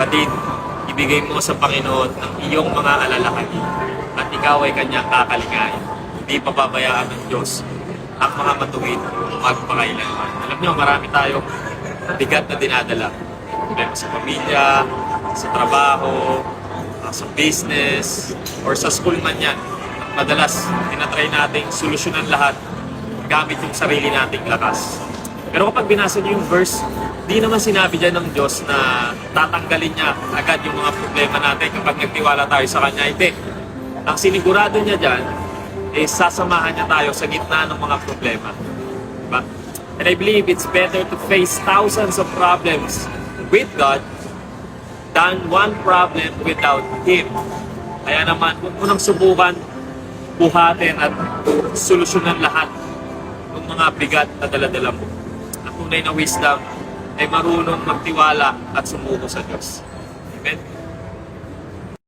Kapatid, ibigay mo sa Panginoon ang iyong mga alalahanin at ikaw ay kanyang kakaligayan. Hindi pababayaan ng Diyos ang mga matuwid magpakailanman. Alam niyo, marami tayong bigat na dinadala. Problema sa pamilya, sa trabaho, sa business, or sa school man yan. At madalas, tinatry nating solusyonan lahat gamit yung sarili nating lakas. Pero kapag binasa niyo yung verse, di naman sinabi dyan ng Diyos na tatanggalin niya agad yung mga problema natin kapag nagtiwala tayo sa Kanya. Hindi. Ang sinigurado niya dyan, sasamahan niya tayo sa gitna ng mga problema. Diba? And I believe it's better to face thousands of problems with God than one problem without Him. Kaya naman, kung unang subukan, buhatin at solusyonan lahat ng mga bigat na daladala mo. Ang tunay na wisdom ay marunong magtiwala at sumuko sa Diyos. Amen?